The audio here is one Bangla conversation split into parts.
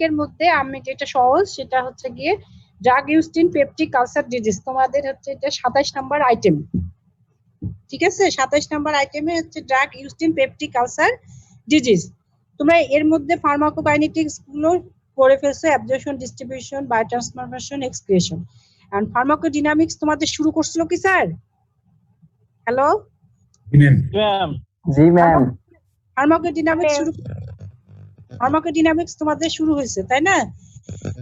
এর মধ্যে আমি যেটা সহজ সেটা হচ্ছে গিয়ে drug used in peptic ulcer disease. তোমাদের হচ্ছে এটা 27 নাম্বার আইটেম, ঠিক আছে? 27 নাম্বার আইটেমে হচ্ছে drug used in peptic ulcer disease. তোমরা এর মধ্যে ফার্মাকোকাইনেটিক্স গুলো পড়ে ফেলছো, absorption, distribution, biotransformation, excretion. And pharmacodynamics তোমাদের শুরু করছিল কি স্যার? হ্যালো জি ম্যাম। ফার্মাকোডাইনামিক্স তোমাদের শুরু হয়েছে তাই না?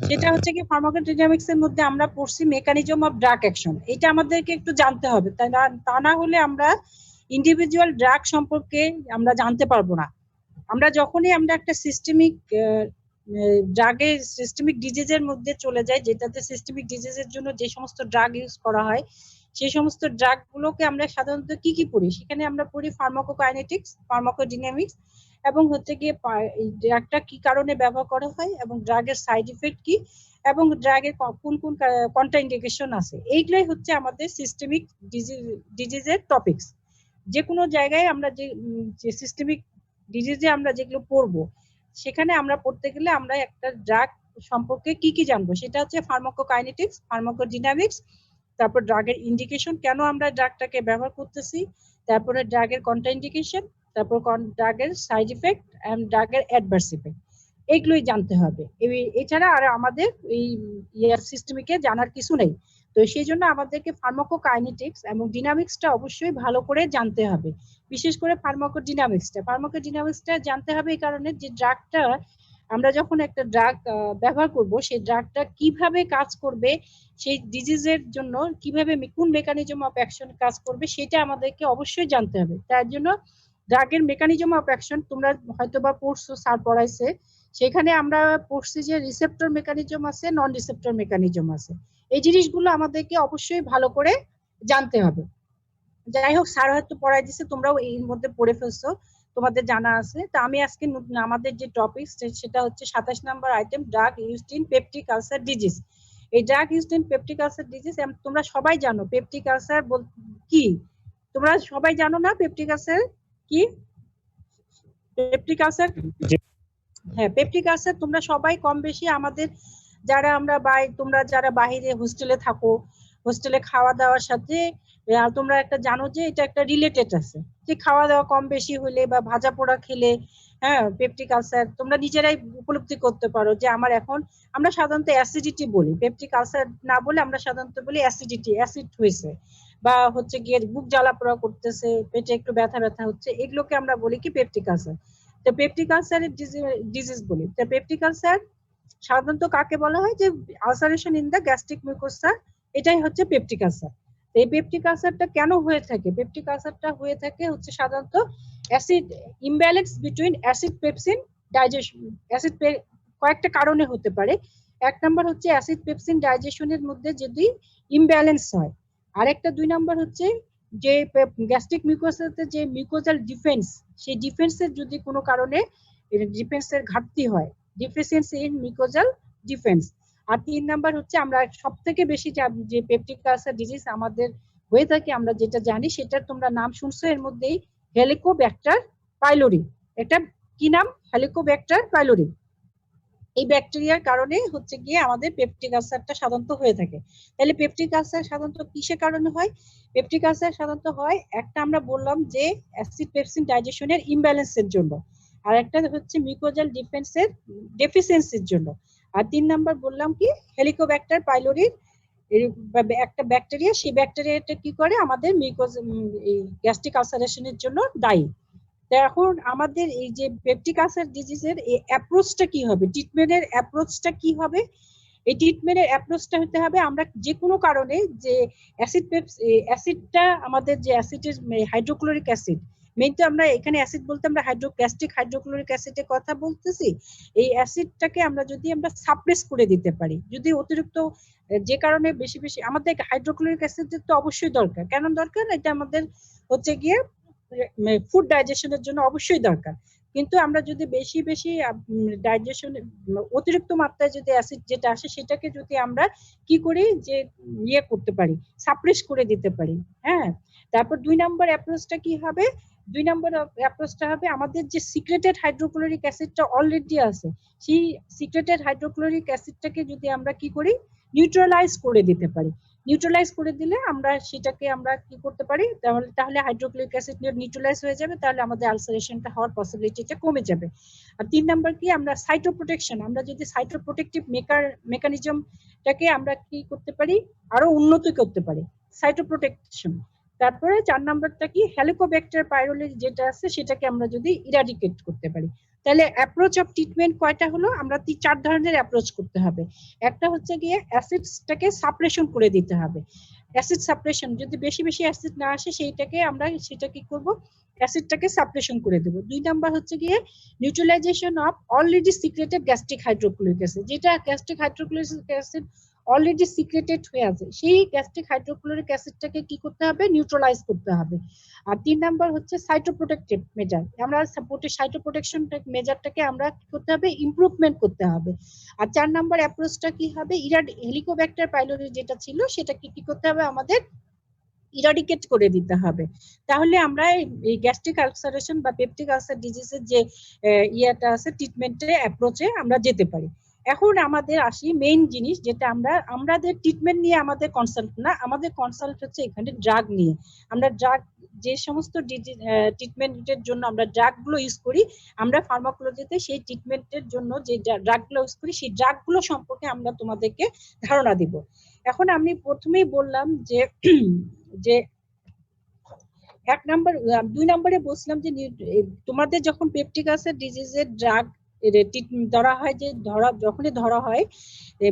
সেটা হচ্ছে কি ফার্মাকোডাইনামিক্স এর মধ্যে আমরা পড়ছি মেকানিজম অফ ড্রাগ অ্যাকশন। এটা আমাদেরকে একটু জানতে হবে, তা না হলে আমরা ইন্ডিভিজুয়াল ড্রাগ সম্পর্কে আমরা জানতে পারবো না। আমরা যখনই আমরা একটা সিস্টেমিক ড্রাগের সিস্টেমিক ডিজিজের মধ্যে চলে যাই, যেটাতে সিস্টেমিক ডিজিজের জন্য যে সমস্ত ড্রাগ ইউজ করা হয় সেই সমস্ত ড্রাগ গুলোকে আমরা সাধারণত কি পড়ি? সেখানে আমরা পড়ি ফার্মাকোকাইনেটিক্স, ফার্মাকোডাইনামিক্স, এবং হচ্ছে গিয়ে ড্রাগটা কি কারণে ব্যবহার করা হয় এবং ড্রাগের সাইড ইফেক্ট কি এবং ড্রাগের কোন কোন কন্ট্রাইন্ডিকেশন আছে। এইগুলাই হচ্ছে আমাদের সিস্টেমিক ডিজিজের টপিকস। যে কোনো জায়গায় আমরা যে সিস্টেমিক ডিজিজে আমরা যেগুলো পড়বো সেখানে আমরা পড়তে গেলে আমরা একটা ড্রাগ সম্পর্কে কি জানবো, সেটা হচ্ছে ফার্মাকোকাইনেটিক্স, ফার্মাকোডাইনামিক্স, তারপর ড্রাগের ইন্ডিকেশন, কেন আমরা ড্রাগটাকে ব্যবহার করতেছি, তারপরে ড্রাগের কন্ট্রাইন্ডিকেশন, তারপর ড্রাগের সাইড ইফেক্ট এন্ড ড্রাগের অ্যাডভার্স ইফেক্ট, এইগুলোই জানতে হবে। এছাড়া আর আমাদের এই সিস্টেমিকে জানার কিছু নেই। তো সেই জন্য আমাদেরকে ফার্মাকোকাইনেটিক্স এবং ডিনামিক্সটা অবশ্যই ভালো করে জানতে হবে, বিশেষ করে ফার্মাকোডিনামিক্সটা জানতে হবে এই কারণে যে ড্রাগটা আমরা যখন একটা ড্রাগ ব্যবহার করব সেই ড্রাগটা কিভাবে কাজ করবে, সেই ডিজিজের জন্য কিভাবে কোন মেকানিজম অফ অ্যাকশন কাজ করবে সেটা আমাদেরকে অবশ্যই জানতে হবে। তার জন্য ড্রাগের মেকানিজম অফ অ্যাকশন তোমরা হয়তোবা পড়ছো, স্যার পড়াইছে, সেখানে আমরা পড়ছি যে রিসেপ্টর মেকানিজম আছে, নন রিসেপ্টর মেকানিজম আছে। এই জিনিসগুলো আমাদেরকে অবশ্যই ভালো করে জানতে হবে। যাই হোক, স্যার হয়তো পড়াই দিচ্ছে, তোমরাও এর মধ্যে পড়ে ফেলছো, তোমাদের জানা আছে। তো আমি আজকে আমাদের যে টপিক সেটা হচ্ছে 27 number item, drug used in peptic ulcer disease. এই drug used in peptic ulcer disease তোমরা সবাই জানো পেপটিক আলসার কি? তোমরা সবাই জানো না পেপটিক আলসার কি? পেপটিক আলসার, হ্যাঁ পেপটিক আলসার তোমরা সবাই কম বেশি আমাদের তোমরা যারা বাইরে হোস্টেলে থাকো, হোস্টেলে খাওয়া দাওয়ার সাথে তোমরা একটা জানো যে এটা একটা রিলেটেড আছে, যে খাওয়া দাওয়া কম বেশি হলে বা ভাজা পোড়া খেলে হ্যাঁ পেপটিক আলসার তোমরা নিজেরাই উপলব্ধি করতে পারো যে আমার এখন, আমরা সাধারণত অ্যাসিডিটি বলি, পেপটিক আলসার না বলে আমরা সাধারণত বলি অ্যাসিডিটি, অ্যাসিড হয়েছে, বা হচ্ছে গিয়ে বুক জ্বালা পোড়া করতেছে, পেটে একটু ব্যথা হচ্ছে, এগুলোকে আমরা বলি কি পেপটিক আলসার। তো পেপটিক আলসারের ডিজিজ বলি। তো পেপটিক আলসার সাধারণত কাকে বলা হয়? যে ulceration in the gastric mucosa, এটাই হচ্ছে পেপটিক আলসার। এই পেপটিক আলসারটা কেন হয়ে থাকে? পেপটিক আলসারটা হয়ে থাকে হচ্ছে সাধারণত acid imbalance between acid pepsin digestion, কয়েকটা কারণে হতে পারে। এক নাম্বার হচ্ছে অ্যাসিড পেপসিন ডাইজেশনের মধ্যে যদি ইমব্যালেন্স হয়। আরেকটা 2 নাম্বার হচ্ছে যে গ্যাস্ট্রিক মিউকোসাতে যে মিউকোজাল ডিফেন্স, সেই ডিফেন্সের যদি কোনো কারণে ডিফেন্সের ঘাটতি হয়, ডিফিসিয়েন্সি ইন মিউকোজাল ডিফেন্স। আর 3 নাম্বার হচ্ছে আমরা সব থেকে বেশি যে পেপটিক আলসার ডিজিজ আমাদের হয়ে থাকে, আমরা যেটা জানি সেটার তোমরা নাম শুনছো এর মধ্যেই, হেলিকোব্যাক্টার পাইলোরি। এটা কি নাম? Helicobacter pylori. এই ব্যাকটেরিয়ার কারণে হচ্ছে গিয়ে আমাদের পেপটিক আলসারটা সাধারণত হয়ে থাকে। তাহলে পেপটিক আলসার সাধারণত কিসের কারণে হয়? পেপটিক আলসার সাধারণত হয় একটা আমরা বললাম যে অ্যাসিড পেপসিন ডাইজেশনের ইমব্যালেন্সের জন্য, আর একটা হচ্ছে মিউকোজাল ডিফেন্সের ডেফিসিয়েন্সির জন্য, আর 3 নাম্বার বললাম কি হেলিকোব্যাক্টার পাইলোরির একটা ব্যাকটেরিয়া, সেই ব্যাকটেরিয়াটা কি করে আমাদের গ্যাস্ট্রিক আলসারেশনের জন্য দায়ী। এখন আমাদের এই যে পেপটিক আলসার ডিজিজের এই অ্যাপ্রোচটা কি হবে, ট্রিটমেন্টের অ্যাপ্রোচটা কি হবে? এই ট্রিটমেন্টের অ্যাপ্রোচটা হতে হবে আমরা যে কোনো কারণে যে অ্যাসিডটা আমাদের যে অ্যাসিডের হাইড্রোক্লোরিক অ্যাসিড, মেইন তো আমরা এখানে অ্যাসিড বলতে আমরা গ্যাস্ট্রিক হাইড্রোক্লোরিক অ্যাসিডের কথা বলতেছি। এই অ্যাসিডটাকে আমরা যদি আমরা সাপ্রেস করে দিতে পারি, যদি অতিরিক্ত যে কারণে বেশি আমাদের হাইড্রোক্লোরিক অ্যাসিডের তো অবশ্যই দরকার। কেন দরকার? এটা আমাদের হচ্ছে গিয়ে ফুড ডাইজেশনের জন্য অবশ্যই দরকার। কিন্তু আমরা যদি বেশি ডাইজেশন অতিরিক্ত মাত্রায় যদি অ্যাসিড যেটা আসে সেটাকে যদি আমরা কি করি যে করতে পারি, সাপ্রেস করে দিতে পারি। হ্যাঁ, তারপর 2 নাম্বার অ্যাপ্রোচটা কি হবে? 2 নম্বর অ্যাপ্রোচটা হবে আমাদের যে সিক্রেটেড হাইড্রোক্লোরিক অ্যাসিডটা অলরেডি আছে, সেই সিক্রেটেড হাইড্রোক্লোরিক অ্যাসিডটাকে যদি আমরা কি করি, নিউট্রালাইজ করে দিতে পারি। নিউট্রালাইজ করে দিলে আমরা সেটাকে আমরা কি করতে পারি, তাহলে হাইড্রোক্লোরিক অ্যাসিড নিউট্রালাইজ হয়ে যাবে, তাহলে আমাদের আলসারেশনটা হওয়ার পসিবিলিটিটা কমে যাবে। আর 3 নাম্বার কি, আমরা সাইটোপ্রোটেকশন, আমরা যদি সাইটোপ্রোটেক্টিভ মেকানিজমটাকে আমরা কি করতে পারি, আরো উন্নত করতে পারি, সাইটোপ্রোটেকশন। তারপরে 4 নাম্বারটা কি, হেলিকোব্যাক্টার পাইরোলি যেটা আছে সেটাকে আমরা যদি ইরাডিকেট করতে পারি। তাহলে অ্যাপ্রোচ অফ ট্রিটমেন্ট কয়টা হলো, আমরা 4 ধরনের অ্যাপ্রোচ করতে হবে। একটা হচ্ছে গিয়ে অ্যাসিডসটাকে সাপ্রেশন করে দিতে হবে, অ্যাসিড সাপ্রেশন, যদি বেশি বেশি অ্যাসিড না আসে সেইটাকে আমরা সেটা কি করব, অ্যাসিডটাকে সাপ্রেশন করে দেব। 2 নাম্বার হচ্ছে গিয়ে neutralisation of already secreted gastric hydrochloric acid, যেটা gastric hydrochloric acid already secreted হয়ে আছে, সেই গ্যাস্ট্রিক হাইড্রোক্লোরিক অ্যাসিডটাকে কি করতে হবে, নিউট্রালাইজ করতে হবে। আর 3 নাম্বার হচ্ছে সাইটোপ্রোটেক্টিভ মেজার, আমরা সাইটোপ্রোটেকশন মেজারটাকে আমরা কি করতে হবে, ইমপ্রুভমেন্ট করতে হবে। আর 4 নাম্বার অ্যাপ্রোচটা কি হবে, হেলিকোব্যাক্টার পাইলোরি যেটা ছিল সেটাকে কি করতে হবে, আমাদের ইরাডিকেট করে দিতে হবে। তাহলে আমরা এই গ্যাস্ট্রিক আলসারেশন বা পেপটিক আলসার ডিজিজের যে ইয়াটা আছে, ট্রিটমেন্টের অ্যাপ্রোচে আমরা যেতে পারি। এখন আমাদের আসি মেইন জিনিস, যেটা আমাদের ট্রিটমেন্ট নিয়ে আমাদের কনসাল্ট না, আমাদের কনসাল্ট হচ্ছে এখানে ড্রাগ নিয়ে। আমরা ড্রাগ, যে সমস্ত ট্রিটমেন্টের জন্য আমরা ড্রাগগুলো ইউজ করি, আমরা ফার্মাকোলজিতে সেই ট্রিটমেন্টের জন্য যে ড্রাগগুলো ইউজ করি, সেই ড্রাগগুলো সম্পর্কে আমরা তোমাদেরকে ধারণা দিব। এখন আমি প্রথমেই বললাম যে যে 2 নম্বরে বলছিলাম যে তোমাদের যখন পেপটিক আলসার ডিজিজের ড্রাগ ধরা হয়, যে যখনই ধরা হয়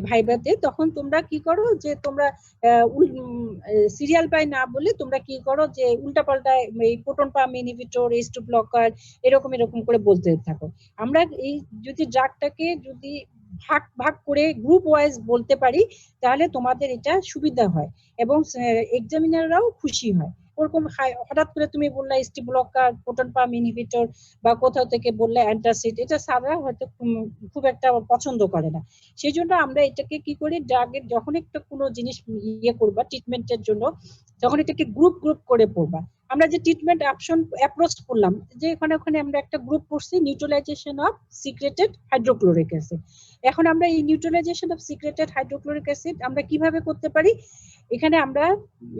ভাইবাতে, তখন তোমরা কি করো, যে তোমরা সিরিয়াল বাই না বলে তোমরা কি করো, যে উল্টাপাল্টা এই proton pump inhibitor, H2 blocker, এরকম করে বলতে থাকো। আমরা এই যদি ড্রাগটাকে যদি ভাগ ভাগ করে গ্রুপ ওয়াইজ বলতে পারি, তাহলে তোমাদের এটা সুবিধা হয় এবং এক্সামিনাররাও খুশি হয়। ওরকম হঠাৎ করে তুমি বললা H2 blocker, proton pump inhibitor, বা কোথাও থেকে বললে অ্যান্টাসিড, এটা সারা হয়তো খুব একটা পছন্দ করে না। সেই জন্য আমরা এটাকে কি করি, ড্রাগের যখন একটা কোনো জিনিস ইয়ে করবা ট্রিটমেন্টের জন্য, তখন এটাকে গ্রুপ গ্রুপ করে পড়বা। আমরা যে ট্রিটমেন্ট অপশন অ্যাপ্রোচ করলাম, যে ওখানে আমরা একটা গ্রুপ পড়ছি, neutralisation of secreted hydrochloric acid. এখন আমরা এই neutralisation of secreted hydrochloric acid আমরা কিভাবে করতে পারি, এখানে আমরা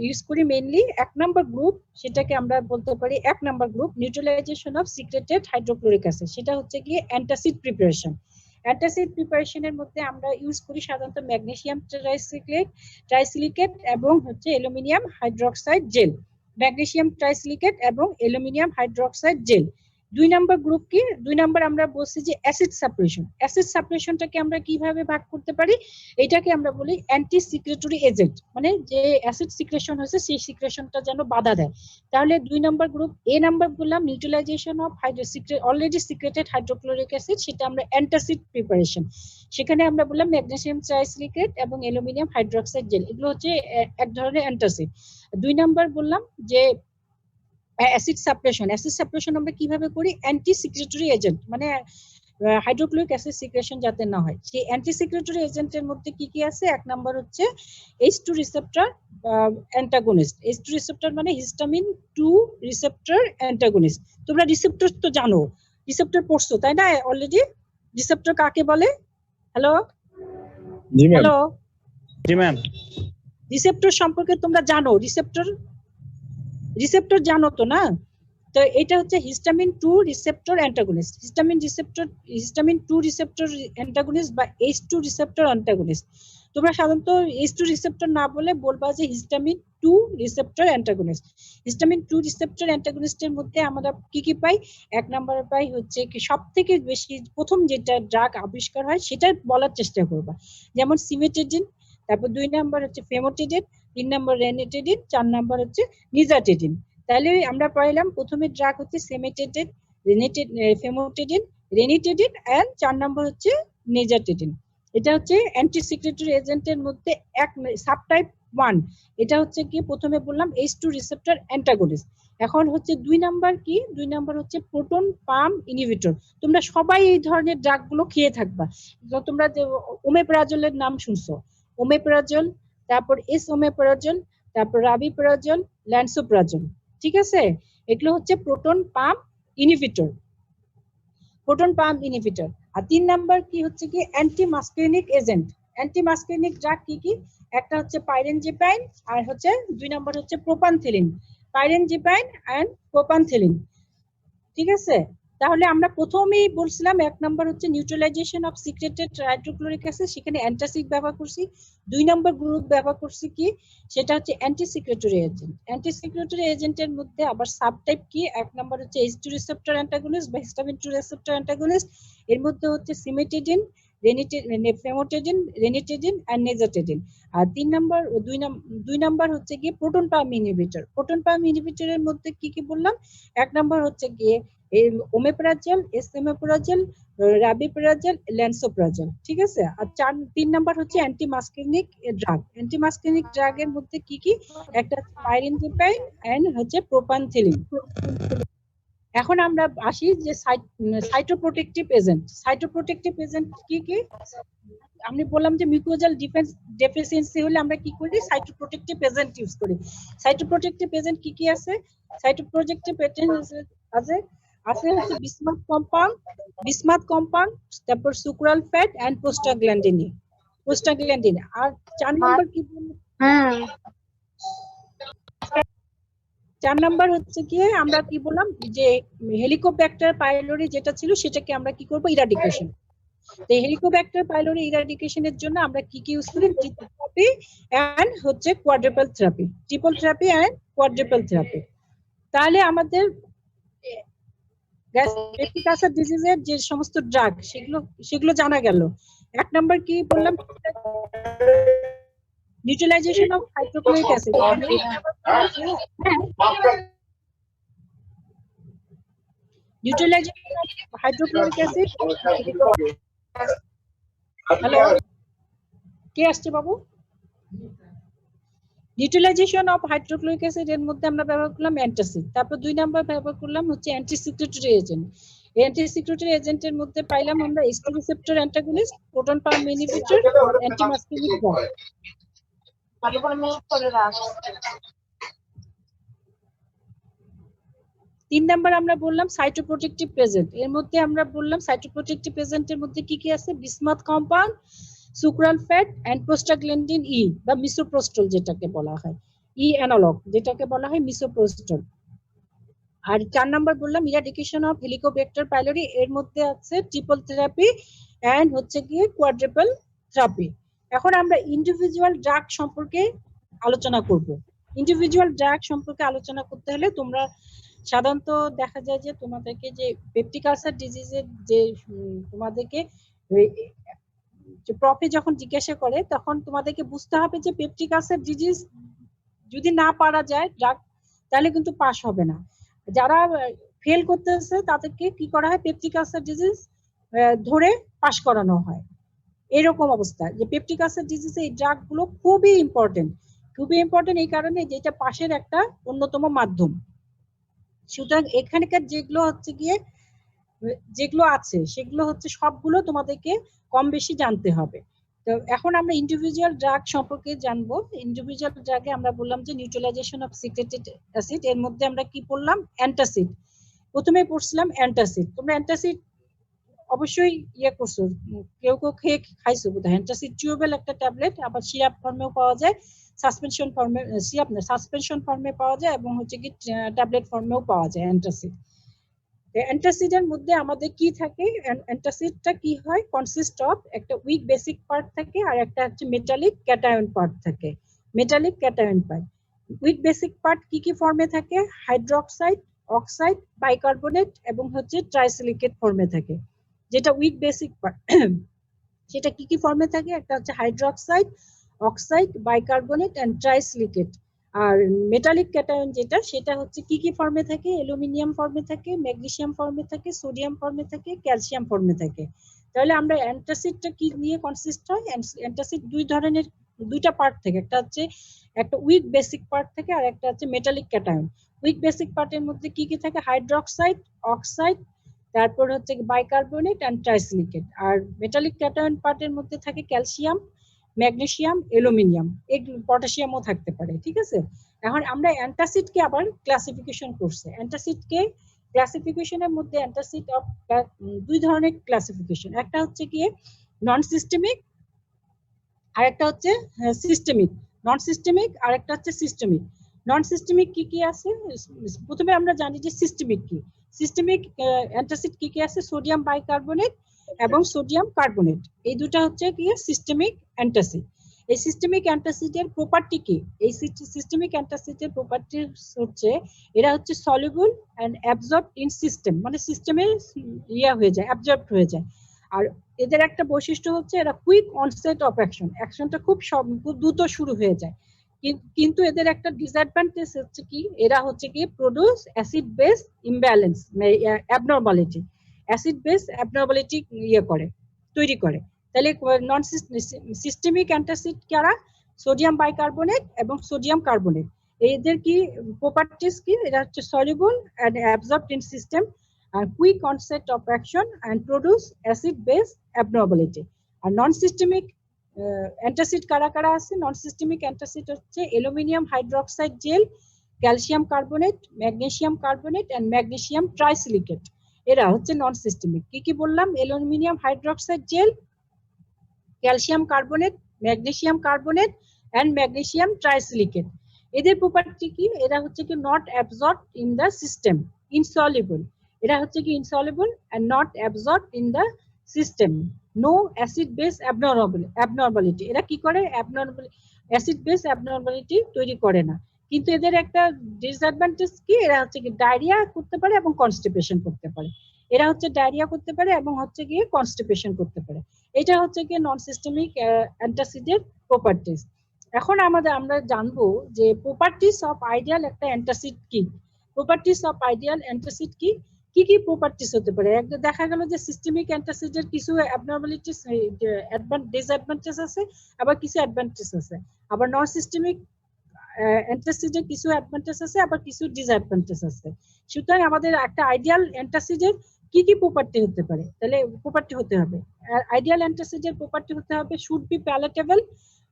ইউজ করি মেইনলি 1 নাম্বার গ্রুপ, সেটাকে আমরা বলতে পারি 1 number group neutralisation of secreted hydrochloric acid, সেটা হচ্ছে গিয়ে অ্যান্টাসিড প্রিপারেশন। অ্যান্টাসিড প্রিপারেশনের মধ্যে আমরা ইউজ করি সাধারণত ম্যাগনেসিয়াম ট্রাইসিলিকেট এবং হচ্ছে aluminium hydroxide gel, magnesium trisilicate এবং aluminium hydroxide gel. 2 number group কি, 2 নাম্বার আমরা বলছি যে অ্যাসিড সাপ্রেশন। অ্যাসিড সাপ্রেশনটাকে আমরা কিভাবে ভাগ করতে পারি, এটাকে আমরা বলি অ্যান্টি সিক্রেটরি এজেন্ট, মানে যে অ্যাসিড সিক্রেশন হয়েছে সেই সিক্রেশনটা যেন বাধা দেয়। তাহলে 2 নাম্বার গ্রুপ এ নাম্বার বললাম neutralisation of already secreted hydrochloric acid, সেটা আমরা অ্যান্টাসিড প্রিপারেশন, সেখানে আমরা বললাম ম্যাগনেসিয়াম ট্রাইসিলিকেট এবং অ্যালুমিনিয়াম হাইড্রোক্সাইড জেল, এগুলো হচ্ছে এক ধরনের অ্যান্টাসিড। 2 নাম্বার বললাম যে অ্যাসিড সাপ্রেশন আমরা কিভাবে করি, অ্যান্টি সিক্রেটরি এজেন্ট, মানে হাইড্রোক্লোরিক অ্যাসিড সিক্রেশন যাতে না হয়, সেই অ্যান্টি সিক্রেটরি এজেন্টের মধ্যে কি কি আছে, 1 নাম্বার হচ্ছে H2 receptor antagonist. H2 receptor মানে হিস্টামিন 2 রিসেপ্টর অ্যান্টাগনিস্ট। তোমরা রিসেপ্টর তো জানো, রিসেপ্টর পড়ছো তাই না অলরেডি, রিসেপ্টর কাকে বলে, হ্যালো জি ম্যাম। হ্যালো জি ম্যাম। রিসেপ্টর সম্পর্কে তোমরা জানো, রিসেপ্টর জানো তো না, তো এটা হচ্ছে histamine 2 receptor antagonist, histamine 2 receptor antagonist বা H2 রিসেপ্টর অ্যান্টাগনিস্ট। তোমরা সাধারণত H2 রিসেপ্টর না বলে বলবা যে histamine 2 receptor antagonist. Histamine 2 receptor অ্যান্টাগনিস্টের মধ্যে আমরা কি কি পাই, 1 নম্বরে পাই হচ্ছে কি সবথেকে বেশি প্রথম যেটা ড্রাগ আবিষ্কার হয় সেটা বলার চেষ্টা করবা, যেমন সিমেটেডিন, তারপর 2 নাম্বার হচ্ছে ফেমোটিডিন, 3 নাম্বার রেনিটিডিন, 4 নাম্বার হচ্ছে নিজাটিডিন। তাহলে আমরা পাইলাম প্রথমে ড্রাগ হচ্ছে সেমেটেডিন, ফেমোটিডিন, রেনিটিডিন এন্ড 4 নাম্বার হচ্ছে নিজাটিডিন। এটা হচ্ছে অ্যান্টি সিক্রেটরি এজেন্টের মধ্যে এক সাবটাইপ 1। এটা হচ্ছে কি প্রথমে বললাম H2 রিসেপ্টর অ্যান্টাগনিস্ট। এখন হচ্ছে 2 নাম্বার কি, 2 নাম্বার হচ্ছে প্রোটন পাম্প ইনহিবিটর। তোমরা সবাই এই ধরনের ড্রাগ গুলো খেয়ে থাকবা, তোমরা যে ওমেপ্রাজলের নাম শুনছো, ওমেপ্রাজল, তারপর ওমেপ্রাজল, তারপর রাবিপ্রাজল, ল্যান্সোপ্রাজল, ঠিক আছে। এগুলো হচ্ছে proton pump inhibitor, proton pump inhibitor. আর 3 নাম্বার কি হচ্ছে কি anti muscarinic agent. Anti muscarinic drug কি কি? একটা হচ্ছে পাইরেনজিপাইন, আর হচ্ছে 2 নাম্বার হচ্ছে প্রোপানথিলিন। পাইরেনজিপাইন এন্ড প্রোপানথিলিন, ঠিক আছে? তাহলে আমরা প্রথমেই বলছিলাম 1 নাম্বার হচ্ছে neutralisation of secreted hydrochloric acid, সেখানে অ্যান্টাসিড ব্যবহার করছি। 2 নাম্বার গ্রুপ ব্যবহার করছি কি, সেটা হচ্ছে anti secretory agent. Anti secretory এজেন্টের মধ্যে আবার সাবটাইপ কি, 1 নাম্বার হচ্ছে H2 রিসেপ্টর অ্যান্টাগনিস্ট বা হিস্টামিন 2 রিসেপ্টর অ্যান্টাগনিস্ট। এর মধ্যে হচ্ছে cimetidine, famotidine, ranitidine and nizatidine. আর 3 নাম্বার 2 নাম্বার হচ্ছে কি proton pump inhibitor. Proton pump ইনহিবিটরের মধ্যে কি কি বললাম? 1 নাম্বার হচ্ছে গিয়ে ওমেপ্রাজল, এসএমএপ্রাজল, রাবিপ্রাজল, ল্যান্সোপ্রাজল, ঠিক আছে? আর 3 নাম্বার হচ্ছে anti muscarinic drug. Anti muscarinic drug এর মধ্যে কি কি? একটা পাইরেনজিপাইন এন্ড হচ্ছে প্রোপানথিলিন। এখন আমরা আসি যে সাইটোপ্রোটেক্টিভ এজেন্ট। সাইটোপ্রোটেক্টিভ এজেন্ট কি কি? আমি বললাম যে মিউকোজাল ডিফেন্স ডেফিসিয়েন্সি হলে আমরা কি করি? সাইটোপ্রোটেক্টিভ এজেন্ট ইউজ করি। সাইটোপ্রোটেক্টিভ এজেন্ট কি কি আছে? সাইটোপ্রোটেক্টিভ এজেন্ট আছে হচ্ছে বিসমাথ কম্পাউন্ড, তারপর সুক্রাল ফ্যাট এন্ড প্রোস্টাগ্ল্যান্ডিন। আর 4 নাম্বার কি বললাম? 4 নাম্বার হচ্ছে কি আমরা কি বললাম যে হেলিকোব্যাক্টার পাইলোরি যেটা ছিল সেটাকে আমরা কি করব? ইরাডিকেশন। তো হেলিকোব্যাক্টার পাইলোরি ইরাডিকেশনের জন্য আমরা কি কি ইউজ করি? ট্রিপল থেরাপি এন্ড হচ্ছে quadruple therapy. Triple therapy and quadruple therapy. তাহলে আমাদের পেপটিক আলসার ডিজিজের যে সমস্ত ড্রাগ সেগুলো জানা গেল। 1 নাম্বার কি বললাম? Neutralisation of hydrochloric acid. Neutralisation of hydrochloric acid. Hello, কে আসছে বাবু? নিউট্রালাইজেশন অফ হাইড্রোক্লোরিক অ্যাসিড এর মধ্যে আমরা ব্যবহার করলাম অ্যান্টাসিড। তারপর 2 নাম্বার ব্যবহার করলাম হচ্ছে anti secretory agent. Anti secretory এজেন্টের মধ্যে পাইলাম আমরা H2 receptor antagonist, proton pump inhibitor, anti muscarinic drug. 3 number আমরা বললাম সাইটোপ্রোটেক্টিভ এজেন্ট। এর মধ্যে আমরা বললাম সাইটোপ্রোটেক্টিভ এজেন্টের মধ্যে কি কি আছে? Bismuth compound, sucralfate and prostaglandin E বা মিসোপ্রোস্টল যেটাকে বলা হয়, ই অ্যানালগ যেটাকে বলা হয় মিসোপ্রোস্টল। আর 4 নাম্বার বললাম ইরাডিকেশন অফ হেলিকোব্যাক্টার পাইলোরি। এর মধ্যে আছে ট্রিপল থেরাপি এন্ড হচ্ছে কি কোয়াড্রুপল থেরাপি। এখন আমরা ইন্ডিভিজুয়াল ড্রাগ সম্পর্কে আলোচনা করব। ইন্ডিভিজুয়াল ড্রাগ সম্পর্কে আলোচনা করতে হলে তোমরা সাধারণত দেখা যায় যে তোমাদেরকে যে পেপটিক আলসার ডিজিজের যে তোমাদেরকে প্রফে যখন জিজ্ঞাসা করে তখন তোমাদেরকে বুঝতে হবে যে পেপটিক আলসার ডিজিজ যদি না পারা যায় ড্রাগ তাহলে কিন্তু পাস হবে না। যারা ফেল করতেছে তাদেরকে কি করা হয়? পেপটিক আলসার ডিজিজ ধরে পাস করানো হয়। এরকম অবস্থা যে পেপটিক আলসার ডিজিজে এই ড্রাগ গুলো খুবই ইম্পর্টেন্ট এই কারণে যে এটা পাশের একটা অন্যতম মাধ্যম। সুতরাং এখানকার যেগুলো হচ্ছে গিয়ে যেগুলো আছে সেগুলো হচ্ছে সবগুলো তোমাদেরকে কম বেশি জানতে হবে। তো এখন আমরা ইন্ডিভিজুয়াল ড্রাগ সম্পর্কে জানবো। ইন্ডিভিজুয়াল ড্রাগে আমরা বললাম যে নিউট্রালাইজেশন অফ সিক্রেটেড অ্যাসিড। এর মধ্যে আমরা কি পড়লাম? অ্যান্টাসিড। প্রথমে পড়ছিলাম অ্যান্টাসিড। তোমরা অ্যান্টাসিড অবশ্যই করছো, কেউ খেয়ে খাইছো বোধহয়। অ্যান্টাসিড টিউবেল একটা ট্যাবলেট, আবার সিরাপ ফর্মেও পাওয়া যায়, সাসপেনশন ফর্মে, সিরাপ না সাসপেনশন ফর্মে পাওয়া যায়, এবং হচ্ছে কি ট্যাবলেট ফর্মেও পাওয়া যায় অ্যান্টাসিড। অ্যান্টাসিডের মধ্যে আমাদের কি থাকে? অ্যান্টাসিডটা কি হয়? কনসিস্ট অফ একটা উইক বেসিক পার্ট থাকে আর একটা হচ্ছে মেটালিক ক্যাটায়ন পার্ট থাকে। Metallic cation part, weak basic part কি কি ফর্মে থাকে? হাইড্রোক্সাইড, অক্সাইড, বাইকার্বনেট এবং হচ্ছে ট্রাইসিলিকেট ফর্মে থাকে। যেটা উইক বেসিক পার্ট সেটা কি কি ফর্মে থাকে? একটা হচ্ছে hydroxide, oxide, bicarbonate and trisilicate. আর মেটালিক ক্যাটায়ন যেটা সেটা হচ্ছে কি কি ফর্মে থাকে? অ্যালুমিনিয়াম ফর্মে থাকে, ম্যাগনেসিয়াম ফর্মে থাকে, সোডিয়াম ফর্মে থাকে, ক্যালসিয়াম ফর্মে থাকে। তাহলে আমরা অ্যান্টাসিডটা কি নিয়ে কনসিস্ট হয়? অ্যান্টাসিড দুইটা পার্ট থেকে, একটা হচ্ছে একটা উইক বেসিক পার্ট থেকে আর একটা হচ্ছে মেটালিক ক্যাটায়ন। উইক বেসিক পার্টের মধ্যে কি কি থাকে? হাইড্রোক্সাইড, অক্সাইড, তারপর হচ্ছে বাইকার্বনেট এন্ড ট্রাইসিলিকেট। আর মেটালিক ক্যাটায়ন পার্টের মধ্যে থাকে ক্যালসিয়াম, ম্যাগনেসিয়াম, অ্যালুমিনিয়াম, পটাশিয়ামও থাকতে পারে, ঠিক আছে। এখন আমরা অ্যান্টাসিডকে আবার ক্লাসিফিকেশন করছে। অ্যান্টাসিডকে ক্লাসিফিকেশনের মধ্যে অ্যান্টাসিড অফ দুই ধরনের ক্লাসিফিকেশন, একটা হচ্ছে কি নন সিস্টেমিক আর একটা হচ্ছে সিস্টেমিক। নন সিস্টেমিক আর একটা হচ্ছে সিস্টেমিক। নন সিস্টেমিক কি কি আছে, প্রথমে আমরা জানি যে সিস্টেমিক কি। সিস্টেমিক অ্যান্টাসিড কি কি আছে, সোডিয়াম বাইকার্বনেট এবং সোডিয়াম কার্বনেট, এই দুটো হচ্ছে কি সিস্টেমিক অ্যান্টাসিড। এই সিস্টেমিক অ্যান্টাসিডের প্রপার্টি কি, এই সিস্টেমিক অ্যান্টাসিডের প্রপার্টি হচ্ছে এরা হচ্ছে soluble and absorb in system, মানে সিস্টেমে ইয়া হয়ে যায়, অ্যাবজর্ব হয়ে যায়। আর এদের একটা বৈশিষ্ট্য হচ্ছে এরা কুইক অনসেট অফ অ্যাকশন, অ্যাকশনটা খুব দ্রুত শুরু হয়ে যায়। কিন্তু এদের একটা ডিসঅ্যাডভান্টেজ হচ্ছে কি, এরা হচ্ছে কি produce acid base imbalance, abnormality, acid base abnormality করে, তৈরি করে। তাহলে নন সিস্টেমিক অ্যান্টাসিড কারা, সোডিয়াম বাইকার্বনেট এবং সোডিয়াম কার্বনেট। এদের কি প্রপার্টিজ কি, এরা হচ্ছে soluble and absorbed in system, quick onset of action and produce acid base abnormality. আর নন সিস্টেমিক অ্যান্টাসিড কারা কারা আছে, নন সিস্টেমিক অ্যান্টাসিড হচ্ছে aluminium hydroxide gel, calcium carbonate, magnesium carbonate and magnesium trisilicate, এরা হচ্ছে নন সিস্টেমিক। কি কি বললাম, aluminium hydroxide gel, calcium carbonate, magnesium carbonate and magnesium trisilicate. এদের প্রপার্টি কি, এরা হচ্ছে কি not absorbed in the system, insoluble, এরা হচ্ছে কি insoluble and not absorbed in the system, no acid base abnormality, এরা কি করে অ্যাসিড বেস অ্যাবনর্মালিটি তৈরি করে না। কিন্তু এদের একটা ডিসঅ্যাডভান্টেজ কি, এরা হচ্ছে কি ডায়রিয়া করতে পারে এবং কনস্টিপেশন করতে পারে, এরা হচ্ছে ডায়রিয়া করতে পারে এবং হচ্ছে গিয়ে কনস্টিপেশন করতে পারে। এটা হচ্ছে কি নন সিস্টেমিক অ্যান্টাসিডের প্রপার্টিজ। এখন আমরা জানবো যে প্রপার্টিজ অফ আইডিয়াল একটা অ্যান্টাসিড কি। প্রপার্টিজ অফ আইডিয়াল অ্যান্টাসিড কি কি কি প্রপার্টিজ হতে পারে, একটা দেখা গেল যে সিস্টেমিক অ্যান্টাসিডের কিছু অ্যাবনর্মালিটিস, ডিসঅ্যাডভান্টেজ আছে, আবার কিছু অ্যাডভান্টেজ আছে। আবার নন সিস্টেমিক অ্যান্টাসিডের কিছু অ্যাডভান্টেজ আছে, আবার কিছু ডিসঅ্যাডভান্টেজ আছে। সুতরাং আমাদের একটা আইডিয়াল অ্যান্টাসিডের কি কি প্রপার্টি হতে পারে, তাহলে প্রপার্টি হতে হবে, আইডিয়াল অ্যান্টাসিডের প্রপার্টি হতে হবে should be palatable,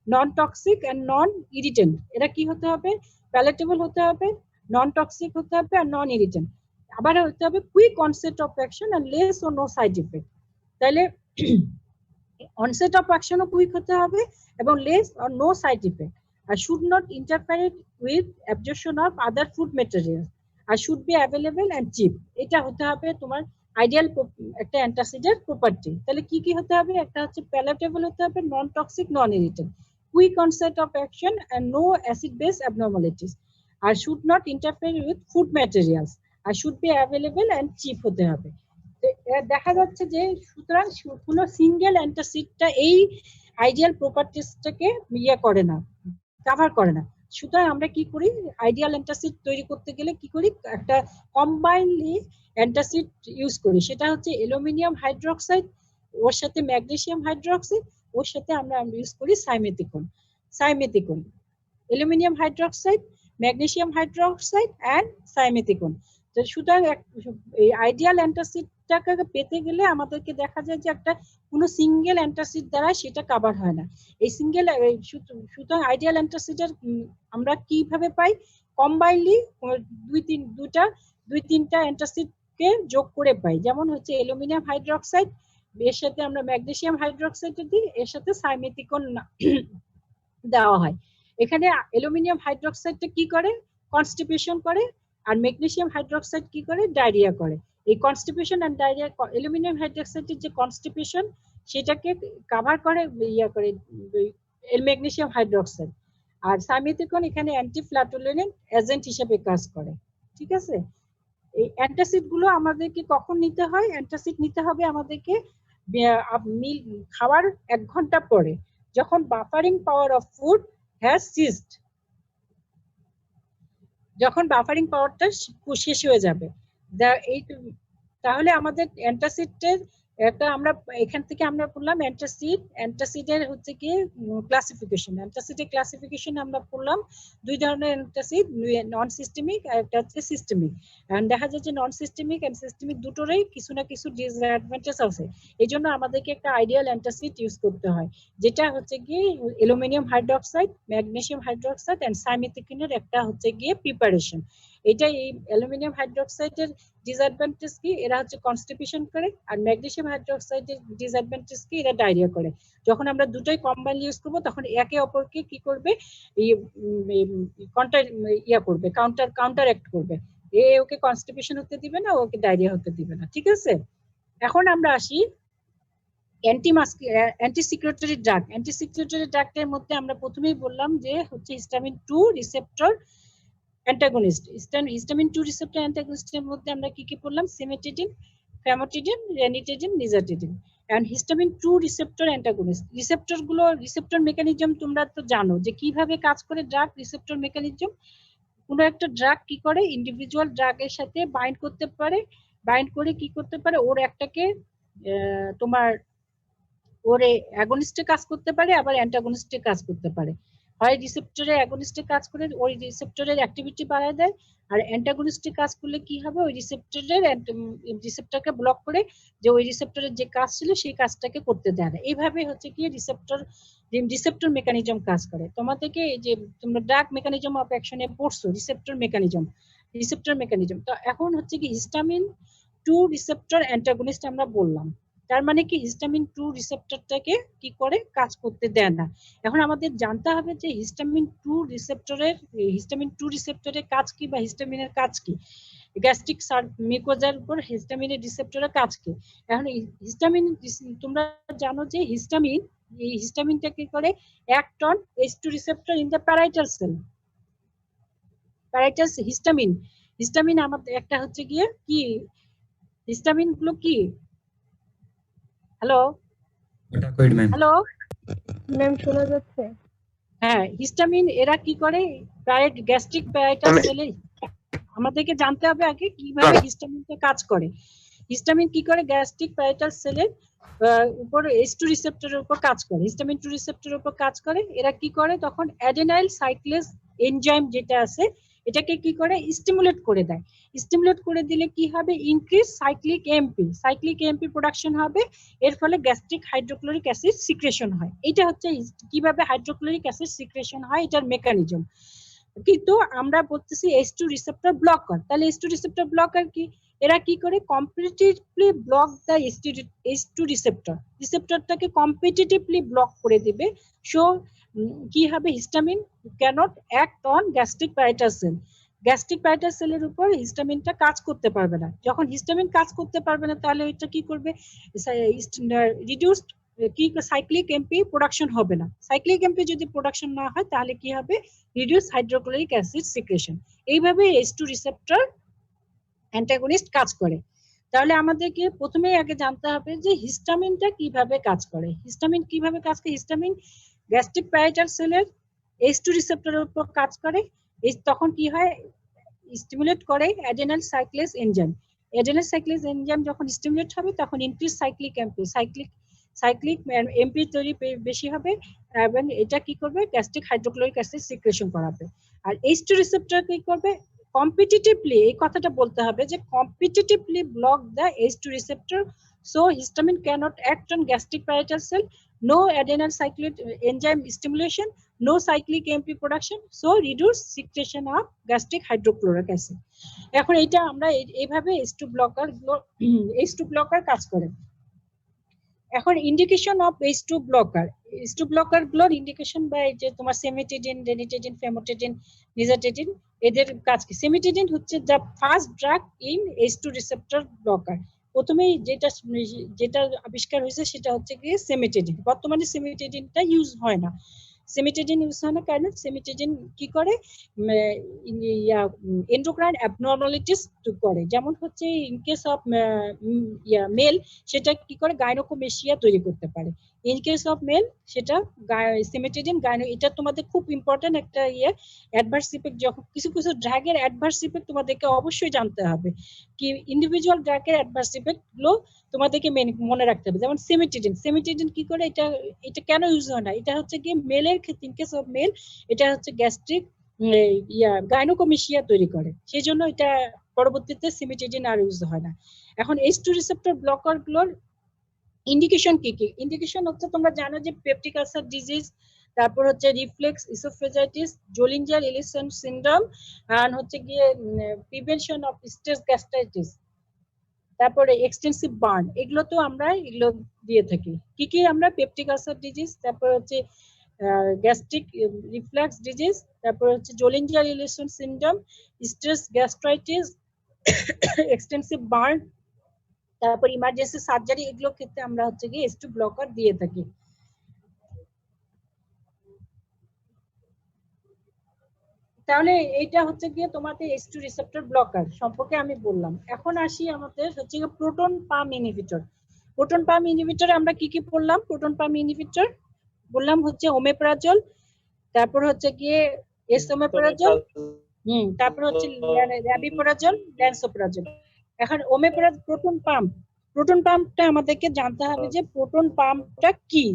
non toxic and non irritant. এরা কি হতে হবে, প্যালেটেবল হতে হবে, নন টক্সিক হতে হবে আর নন ইরিটেন্ট। আবার হতে হবে quick onset of action and less ও নো সাইড ইফেক্ট। তাহলে অনসেট অফ অ্যাকশনও কুইক হতে হবে এবং less or no side effect. আর should not interfere with absorption of other food material, আর should be available and cheap. এটা হতে হবে তোমার আইডিয়াল একটা অ্যান্টাসিডের প্রপার্টি। তাহলে কি কি হতে হবে, একটা হচ্ছে প্যালেটেবল হতে হবে, non toxic, non irritant, quick onset of action and no acid base abnormalities, আর should not interfere with food materials, আর should be available and cheap হতে হবে। দেখা যাচ্ছে যে সুতরাং কোনো সিঙ্গেল অ্যান্টাসিডটা এই আইডিয়াল প্রপার্টিসটাকে ইয়ে করে না, কভার করে না। সুতরাং আমরা কি করি, আইডিয়াল অ্যান্টাসিড তৈরি করতে গেলে কি করি, একটা কম্বাইনলি অ্যান্টাসিড ইউজ করি, সেটা হচ্ছে অ্যালুমিনিয়াম হাইড্রোক্সাইড, ওর সাথে ম্যাগনেসিয়াম হাইড্রোক্সাইড, ওর সাথে আমরা ইউজ করি simethicone. Aluminium hydroxide, magnesium hydroxide and simethicone. তো সুতরাং এই আইডিয়াল অ্যান্টাসিডটাকে পেতে গেলে আমাদেরকে দেখা যায় যে একটা কোনো সিঙ্গেল অ্যান্টাসিড দ্বারা সেটা কভার হয় না। এই সিঙ্গেল সুতরাং আইডিয়াল অ্যান্টাসিডের আমরা কিভাবে পাই, কম্বাইনলি দুই তিনটা অ্যান্টাসিডকে যোগ করে পাই। যেমন হচ্ছে অ্যালুমিনিয়াম হাইড্রোক্সাইড, এর সাথে আমরা ম্যাগনেসিয়াম হাইড্রোক্সাইড দিই, এর সাথে সাইমেথিকন দেওয়া হয়। এখানে অ্যালুমিনিয়াম হাইড্রোক্সাইডটা কি করে, কনস্টিপেশন করে, আর ম্যাগনেসিয়াম হাইড্রোক্সাইড কি করে, ডায়রিয়া করে। এই কনস্টিপেশন এন্ড ডায়রিয়া, অ্যালুমিনিয়াম হাইড্রোক্সাইডের যে কনস্টিপেশন সেটাকে কভার করে ম্যাগনেসিয়াম হাইড্রোক্সাইড, আর সাইমেথিকন এখানে অ্যান্টিফ্ল্যাটুলেন্ট এজেন্ট হিসেবে কাজ করে। ঠিক আছে, এই অ্যান্টাসিড গুলো আমাদেরকে কখন নিতে হয়, অ্যান্টাসিড নিতে হবে আমাদেরকে খাওয়ার 1 ঘন্টা পরে, যখন buffering power of food has ceased, যখন বাফারিং পাওয়ারটা শেষ হয়ে যাবে। তাহলে আমাদের অ্যান্টাসিডের একটা আমরা এখান থেকে আমরা পড়লাম অ্যান্টাসিডের হচ্ছে কি ক্লাসিফিকেশন। অ্যান্টাসিডের ক্লাসিফিকেশন আমরা পড়লাম দুই ধরনের অ্যান্টাসিড, নন সিস্টেমিক আর একটা হচ্ছে সিস্টেমিক। এন্ড দেখা যায় যে নন সিস্টেমিক এন্ড সিস্টেমিক দুটোরই কিছু না কিছু ডিসঅ্যাডভান্টেজ আছে। এইজন্য আমাদেরকে একটা আইডিয়াল অ্যান্টাসিড ইউজ করতে হয়, যেটা হচ্ছে কি aluminium hydroxide, magnesium hydroxide and সাইমেথিকিনের একটা হচ্ছে গিয়ে প্রিপারেশন। এটা এই অ্যালুমিনিয়াম হাইড্রোক্সাইডের ডিসঅ্যাডভান্টেজ কি, এরা হচ্ছে কনস্টিপেশন করে, আর ম্যাগনেসিয়াম হাইড্রোক্সাইডের ডিসঅ্যাডভান্টেজ কি, এরা ডায়রিয়া করে। যখন আমরা দুটোই কম্বাইন ইউজ করব তখন একে অপরকে কি করবে, কাউন্টার অ্যাক্ট করবে। ওকে কনস্টিপেশন হতে দিবে না, ওকে ডায়রিয়া হতে দিবে না। ঠিক আছে, এখন আমরা আসি অ্যান্টি-সিক্রেটরি ড্রাগ। অ্যান্টি-সিক্রেটরি ড্রাগের মধ্যে আমরা প্রথমেই বললাম যে হচ্ছে histamine 2 receptor antagonist. Histamine 2 receptor অ্যান্টাগনিস্টের মধ্যে আমরা কি কি পড়লাম? Cimetidine, famotidine, ranitidine, nizatidine. And histamine 2 receptor antagonist, receptor mechanism তোমরা তো জানো যে কিভাবে কাজ করে ড্রাগ রিসেপ্টর মেকানিজম। কোনো একটা ড্রাগ কি করে, ইন্ডিভিজুয়াল ড্রাগের সাথে বাইন্ড করতে পারে, বাইন্ড করে কি করতে পারে, ওর একটাকে তোমার ওরে অ্যাগনিস্টে কাজ করতে পারে, আবার অ্যান্টাগনিস্টে কাজ করতে পারে। হয় রিসেপ্টরে অ্যাগনিস্টে কাজ করে ওই রিসেপ্টরের অ্যাক্টিভিটি বাড়ায় দেয়, আর অ্যান্টাগনিস্টে কাজ করলে কি হবে, ওই রিসেপ্টরকে ব্লক করে যে ওই রিসেপ্টরের যে কাজ ছিল সেই কাজটাকে করতে দেয় না। এইভাবে হচ্ছে কি রিসেপ্টর মেকানিজম কাজ করে। তোমাদেরকে যে তোমরা ড্রাগ মেকানিজম অফ অ্যাকশনে পড়ছো রিসেপ্টর মেকানিজম। তো এখন হচ্ছে কি হিস্টামিন 2 রিসেপ্টর অ্যান্টাগনিস্ট আমরা বললাম, তার মানে কি হিস্টামিন 2 রিসেপ্টরটাকে কি করে, কাজ করতে দেয় না। এখন আমাদের জানতে হবে যে হিস্টামিন 2 রিসেপ্টরের কাজ কি, বা হিস্টামিনের কাজ কি, গ্যাস্ট্রিক মিউকোজার উপর হিস্টামিনের রিসেপ্টরের কাজ কি। এখন হিস্টামিন তোমরা জানো যে এই হিস্টামিনটা কি করে, act on H2 receptor in the parietal sell. Histamine আমাদের একটা হচ্ছে গিয়ে কি, হিস্টামিন গুলো কি, হ্যালো হ্যালো ম্যাম শোনা যাচ্ছে? হ্যাঁ, হিস্টামিন এরা কি করে, গ্যাস্ট্রিক প্যারাইটাল সেলে। আমাদেরকে জানতে হবে আগে কিভাবে হিস্টামিনটা কাজ করে। হিস্টামিন কি করে, গ্যাস্ট্রিক প্যারাইটাল সেলের উপর H2 রিসেপ্টরের উপর কাজ করে, হিস্টামিন 2 রিসেপ্টরের উপর কাজ করে। এরা কি করে, তখন অ্যাডেনাইল সাইক্লেজ এনজাইম যেটা আছে এটাকে কি করে, স্টিমুলেট করে দেয়। স্টিমুলেট করে দিলে কি হবে, ইনক্রিজ সাইক্লিক এমপি প্রোডাকশন হবে। এর ফলে গ্যাস্ট্রিক হাইড্রোক্লোরিক অ্যাসিড সিক্রেশন হয়। এটা হচ্ছে কিভাবে হাইড্রোক্লোরিক অ্যাসিড সিক্রেশন হয়, এটার মেকানিজম। কিন্তু আমরা বলতেছি H2 রিসেপ্টর ব্লকার। তাহলে H2 রিসেপ্টর ব্লকার কি, এরা কি করে, কম্পিটিটিভলি ব্লক দ্য H2 রিসেপ্টরটাকে কম্পিটিটিভলি ব্লক করে দিবে। সো কি হবে, histamine can't act on gastric parietal সেলের উপর হিস্টামিনটা কাজ করতে পারবে না। যখন হিস্টামিন কাজ করতে পারবে না তাহলে এটা কি করবে, রিডিউসড কি সাইক্লিক এমপি প্রোডাকশন হবে না। সাইক্লিক এমপি যদি প্রোডাকশন না হয় তাহলে কি হবে, রিডিউস হাইড্রোক্লোরিক অ্যাসিড সিক্রেশন। এইভাবে H2 রিসেপ্টর অ্যান্টাগনিস্ট কাজ করে। তাহলে আমাদেরকে প্রথমেই আগে জানতে হবে যে হিস্টামিনটা কিভাবে কাজ করে। হিস্টামিন গ্যাস্ট্রিক প্যারাইটাল সেলের H2 রিসেপ্টরের উপর কাজ করে। তখন কি হয়, স্টিমুলেট করে অ্যাডেনাল সাইক্লেজ এনজাইম যখন স্টিমুলেট হবে তখন ইনক্রিজ সাইক্লিক এমপি তৈরি বেশি হবে, এবং এটা কি করবে, গ্যাস্ট্রিক হাইড্রোক্লোরিক অ্যাসিড সিক্রেশন করাবে। আর H2 রিসেপ্টর কি করবে, কম্পিটিটিভলি, এই কথাটা বলতে হবে যে competitively block the H2 receptor, so histamine cannot act on gastric parietal cell, no adenal cyclic enzyme stimulation, no cyclic AMP production, so reduce secretion of gastric hydrochloric acid. এখন এটা আমরা এইভাবে H2 ব্লকার কাজ করে। এখন ইন্ডিকেশন অফ H2 ব্লকার গুলোর ইন্ডিকেশন বা এই যে তোমার সেমিটিডিন, রেনিটিডিন, ফেমোটিডিন, নিজাটিডিন, এদের কাজ কি। সেমিটিডিন হচ্ছে the first drug in H2 receptor blocker. প্রথমেই যেটা আবিষ্কার হয়েছে সেটা হচ্ছে কি সেমিটিডিন। বর্তমানে সেমিটিডিনটা ইউজ হয় না। কারণ সেমিটিডিন কি করে, এন্ডোক্রাইন অ্যাবনর্মালিটিস করে। যেমন হচ্ছে ইন কেস অফ মেল, সেটা কি করে গাইনোকোমেশিয়া তৈরি করতে পারে। ইন কেস অফ মেল সেটা সিমেট্রিডিন গাইনো। এটা তোমাদের খুব ইম্পর্টেন্ট একটা অ্যাডভার্স ইফেক্ট। যখন কিছু কিছু ড্রাগের অ্যাডভার্স ইফেক্ট তোমাদেরকে অবশ্যই জানতে হবে, কি ইন্ডিভিজুয়াল ড্রাগের অ্যাডভার্স ইফেক্ট গুলো তোমাদেরকে মনে রাখতে হবে। যেমন সিমেট্রিডিন, সিমেট্রিডিন কি করে, এটা কেন ইউজ হয় না, এটা হচ্ছে কি মেলের ক্ষেত্রে, ইন কেস অফ মেল এটা হচ্ছে গ্যাস্ট্রিক গাইনোকমিশিয়া তৈরি করে, সেই জন্য এটা পরবর্তীতে সিমেট্রিডিন আর ইউজ হয় না। এখন H2 রিসেপ্টর ব্লকার গুলোর ইন্ডিকেশন কি কি? ইন্ডিকেশন হচ্ছে তোমরা জানো যে পেপটিক আলসার ডিজিজ, তারপর হচ্ছে reflux oesophagitis, Zollinger Ellison syndrome, আর হচ্ছে গিয়ে প্রিভেনশন অফ স্ট্রেস গ্যাস্ট্রাইটিস, তারপরে এক্সটেন্সিভ বার্ন, এগুলো তো আমরা এগুলো দিয়ে থাকি। কি কি আমরা? পেপটিক আলসার ডিজিজ, তারপর হচ্ছে গ্যাস্ট্রিক রিফ্লেক্স ডিজিজ, তারপর হচ্ছে Zollinger Ellison syndrome, stress gastritis, extensive burn, তারপর ইমার্জেন্সি সার্জারি, এগুলো ক্ষেত্রে আমরা হচ্ছে কি H2 ব্লকার দিয়ে থাকি। তাহলে এইটা হচ্ছে গিয়ে তোমাদের H2 রিসেপ্টর ব্লকার সম্পর্কে আমি বললাম। এখন আসি আমাদের হচ্ছে গিয়ে proton pump inhibitor. Proton pump ইনহিবিটরে আমরা কি কি পড়লাম? প্রোটন পাম্প ইনহিবিটর বললাম হচ্ছে ওমেপ্রাজল, তারপর হচ্ছে গিয়ে এসোমেপ্রাজল, তারপর হচ্ছে র্যাবিপ্রাজল, ল্যান্সোপ্রাজল। এখন প্রোটন পাম্পটা আমাদেরকে জানতে হবে যে প্রোটন পাম্পটা কি।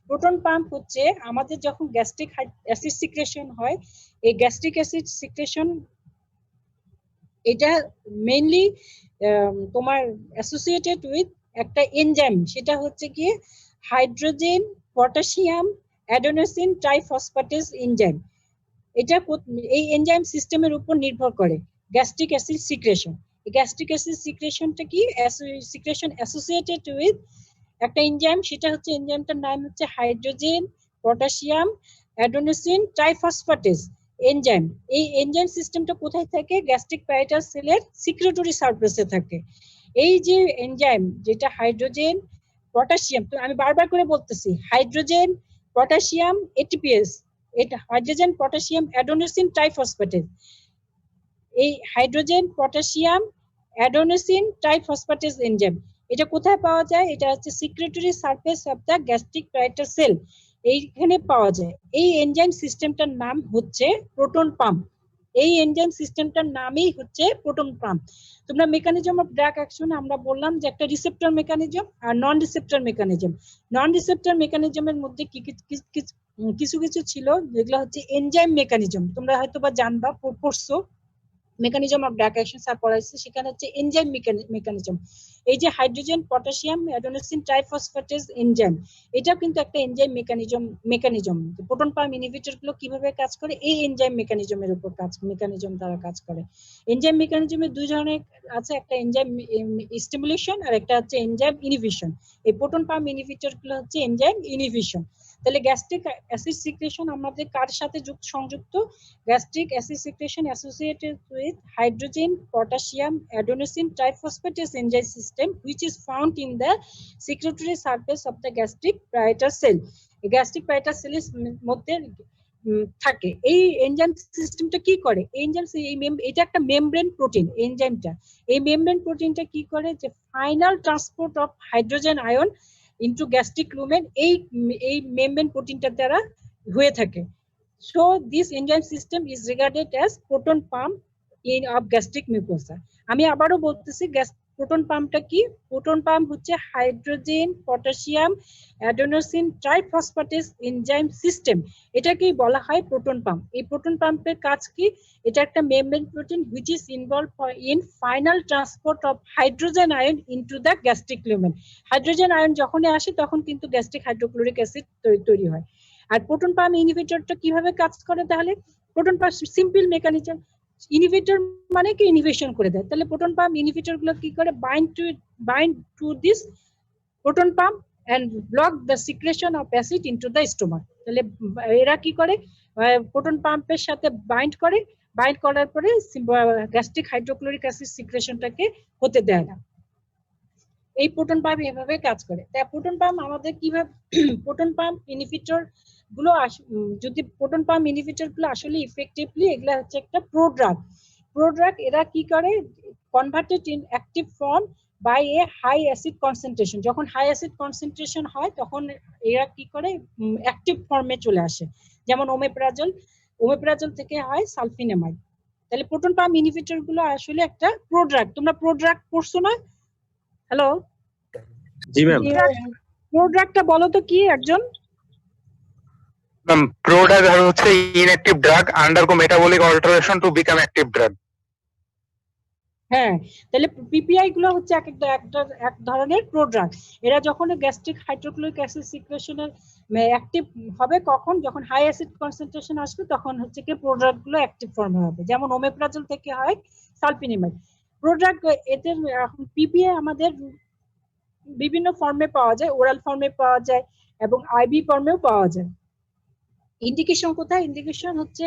প্রোটন পাম্প হচ্ছে আমাদের যখন গ্যাস্ট্রিক অ্যাসিড সিক্রেশন হয়, এই গ্যাস্ট্রিক অ্যাসিড সিক্রেশন এটা মেইনলি তোমার অ্যাসোসিয়েটেড উইথ একটা এনজাইম, সেটা হচ্ছে কি hydrogen potassium adenosine triphosphatase enzyme. এটা এই এনজাইম সিস্টেমের উপর নির্ভর করে gastric acid secretion. Gastric acid সিক্রেশনটা কি? সিক্রেশন অ্যাসোসিয়েটেড উইথ একটা এনজাইম, সেটা হচ্ছে এনজাইমটার নাম হচ্ছে hydrogen potassium adenosine triphosphatase enzyme. এই এনজাইম সিস্টেমটা কোথায় থাকে? গ্যাস্ট্রিক প্যারাইটাল সেলের সিক্রেটরি সারফেসে থাকে। এই যে এনজাইম, যেটা হাইড্রোজেন পটাশিয়াম, তো আমি বারবার করে বলতেছি হাইড্রোজেন পটাশিয়াম এটিপিএস, এটা হাইড্রোজেন পটাশিয়াম অ্যাডেনোসিন ট্রাইফসফেটেজ। এই hydrogen potassium adenosine triphosphatase enzyme এটা কোথায় পাওয়া যায়? এটা হচ্ছে secretory surface of the gastric parietal sell, এইখানে পাওয়া যায়। এই এনজাইম সিস্টেমটার নাম হচ্ছে প্রোটন পাম্প। এই এনজাইম সিস্টেমটার নামই হচ্ছে প্রোটন পাম্প। তোমরা মেকানিজম অফ ড্রাগ অ্যাকশন আমরা বললাম যে একটা রিসেপ্টর মেকানিজম আর নন রিসেপ্টর মেকানিজম। নন রিসেপ্টর মেকানিজমের মধ্যে কিছু কিছু ছিল যেগুলো হচ্ছে এনজাইম মেকানিজম, তোমরা হয়তো বা জানবা, পড়ছো mechanism of drug action sir পড়াইছে, সেখানে হচ্ছে এনজাইম মেকানিজম। এই যে hydrogen potassium adenosine triphosphatase enzyme, এটা কিন্তু একটা enzyme mechanism. Proton pump inhibitor গুলো কিভাবে কাজ করে? এই এনজাইম মেকানিজমের উপর মেকানিজম দ্বারা কাজ করে। এনজাইম মেকানিজমে দুই ধরনের আছে, একটা এনজাইম স্টিমুলেশন আর একটা হচ্ছে এনজাইম ইনহিবিশন। এই প্রোটন পাম্প ইনহিবিটর গুলো হচ্ছে এনজাইম ইনহিবিশন। তাহলে গ্যাস্ট্রিক অ্যাসিড সিক্রেশন আমাদের কার সাথে সংযুক্ত? Gastric acid secretion associated with hydrogen potassium adenosine triphosphatase enzyme system which is found in the secretory surface of the gastric parietal cell. gastric parietal cell এর মধ্যে থাকে। এই এনজাইম সিস্টেমটা কি করে? এটা একটা মেমব্রেন প্রোটিন এনজাইমটা। এই মেমব্রেন প্রোটিনটা কি করে? যে final transport of hydrogen ion into gastric lumen এই মেমব্রেন প্রোটিনটার দ্বারা হয়ে থাকে। So this enzyme system is regarded as proton pump of gastric mucosa. আমি আবারও বলতেছি প্রোটন পাম্পটা কি? প্রোটন পাম্প হচ্ছে hydrogen potassium adenosine triphosphatase enzyme system, এটাকেই বলা হয় প্রোটন পাম্প। এই প্রোটন পাম্পের কাজ কি? এটা একটা membrane protein which is involved in final transport of hydrogen ion into the gastric lumen. Hydrogen ion যখনই আসে তখন কিন্তু গ্যাস্ট্রিক হাইড্রোক্লোরিক অ্যাসিড তৈরি হয়। আর প্রোটন পাম্প ইনহিবিটরটা কিভাবে কাজ করে? তাহলে proton pump simple mechanism, inhibitor মানে কি ইনহিবিশন করে দেয়। তাহলে প্রোটন পাম্প ইনহিবিটর গুলো কি করে? bind to this proton pump and block the secretion of acid into the stomach. তাহলে এরা কি করে? প্রোটন পাম্পের সাথে বাইন্ড করার পরে গ্যাস্ট্রিক হাইড্রোক্লোরিক অ্যাসিড সিক্রেশনটাকে হতে দেয় না। এই প্রোটন পাম্প এভাবে কাজ করে। তাই প্রোটন পাম্প আমাদের কিভাবে প্রোটন পাম্প ইনহিবিটর গুলো যদি প্রোটন পাম্প ইনহিবিটর গুলো আসলে ইফেক্টিভলি, এগুলা হচ্ছে একটা প্রোড্রাগ। এরা কি করে? Converted in active form by a high acid concentration. যখন হাই অ্যাসিড কনসেন্ট্রেশন হয় তখন এরা কি করে অ্যাক্টিভ ফর্মে চলে আসে, যেমন ওমেপ্রাজল থেকে হয় সালফিনামাইড। তাহলে প্রোটন পাম্প ইনহিবিটর গুলো আসলে একটা প্রোড্রাগ। তোমরা প্রোড্রাগ পড়ছো না? হ্যালো, জি ম্যাম। জি ম্যাম। প্রোড্রাগটা বলো তো কি একজন? Prodrug হচ্ছে inactive drug undergo metabolic alteration to become active drug. হ্যাঁ, তাহলে পিপিআই গুলো হচ্ছে এক ধরনের প্রোড্রাগ। এরা যখন গ্যাস্ট্রিক হাইড্রোক্লোরিক অ্যাসিড সিক্রেশনের অ্যাক্টিভ হবে, কখন? যখন হাই অ্যাসিড কনসেন্ট্রেশন আসবে তখন হচ্ছে কি প্রোড্রাগ গুলো অ্যাক্টিভ ফর্মে হবে, যেমন ওমেপ্রাজল থেকে হয় সালফিনিমাইড। প্রোড্রাগ এদের এখন পিপিআই আমাদের বিভিন্ন ফর্মে পাওয়া যায়, ওরাল ফর্মে পাওয়া যায় এবং আইভি ফর্মেও পাওয়া যায়। ইন্ডিকেশন কোথায়? ইন্ডিকেশন হচ্ছে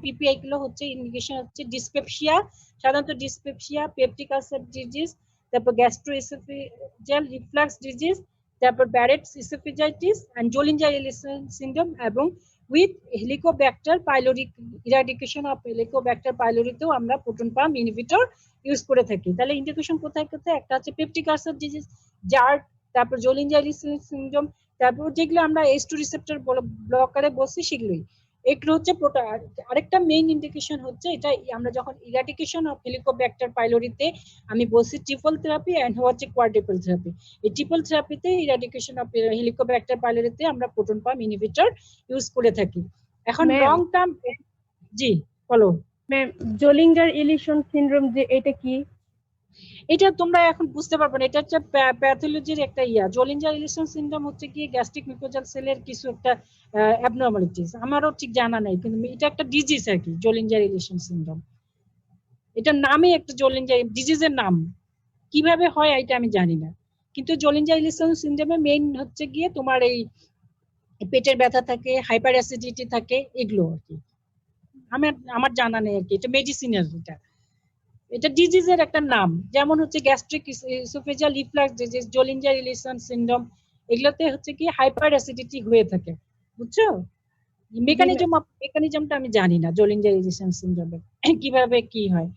পিপিআই গুলো হচ্ছে ইন্ডিকেশন হচ্ছে ডিসপেপসিয়া, সাধারণত ডিসপেপসিয়া, পেপটিক আলসার ডিজিজ, তারপর গ্যাস্ট্রোএসোফেজিয়াল রিফ্লাক্স ডিজিজ, তারপর Barrett's oesophagitis and Zollinger Ellison syndrome এবং with Helicobacter pylori. Eradication of Helicobacter পাইলোরিতেও আমরা প্রোটন পাম্প ইনহিবিটর ইউজ করে থাকি। তাহলে ইন্ডিকেশন কোথায় কোথায়? একটা হচ্ছে পেপটিক আলসার ডিজিজ, জার্ট, তারপর জোলিঞ্জার এলিসন সিনড্রোম, তারপর যেগুলো আমরা H2 রিসেপ্টর ব্লকারে বলছি সেগুলোই। এগুলো হচ্ছে আরেকটা মেইন ইন্ডিকেশন হচ্ছে এটা আমরা যখন ইরাডিকেশন অফ হেলিকোব্যাক্টার পাইলোরিতে আমি বলছি ট্রিপল থেরাপি এন্ড হচ্ছে কোয়াড্রুপল থেরাপি। এই ট্রিপল থেরাপিতে ইরাডিকেশন অফ হেলিকোব্যাক্টার পাইলোরিতে আমরা প্রোটন পাম্প ইনহিবিটর ইউজ করে থাকি। এখন Ma'am. লং টার্ম, জি বলো ম্যাম, জোলিঞ্জার ইলিশন সিনড্রোম যে এটা কি? এটা তোমরা এখন বুঝতে পারবে না, এটা হচ্ছে প্যাথোলজির একটা জোলিঞ্জার ইলিশন সিনড্রোম হচ্ছে কি গ্যাস্ট্রিক মিউকোজাল সেলের কিছু একটা অ্যাবনর্মালিটিস, আমারও ঠিক জানা নাই, কিন্তু এটা একটা ডিজিজ আর কি জোলিঞ্জার ইলিশন সিনড্রোম। এটা নামে একটা জোলিঞ্জার ডিজিজের নাম, কিভাবে হয় এটা আমি জানি না, কিন্তু জোলিঞ্জার ইলিশন সিনড্রোমে মেইন হচ্ছে গিয়ে তোমার এই পেটের ব্যথা থাকে, হাইপার অ্যাসিডিটি থাকে, এগুলো আর কি। আমার জানা নেই আর কি, এটা মেডিসিনের, এটা ডিজিজের একটা নাম। যেমন হচ্ছে gastric oesophageal reflux disease, Zollinger Ellison syndrome, এগুলোতে হচ্ছে কি হাইপার অ্যাসিডিটি হয়ে থাকে, বুঝছো? মেকানিজমটা আমি জানি না জোলিঞ্জার ইলিশন সিনড্রোমের কিভাবে কি হয়।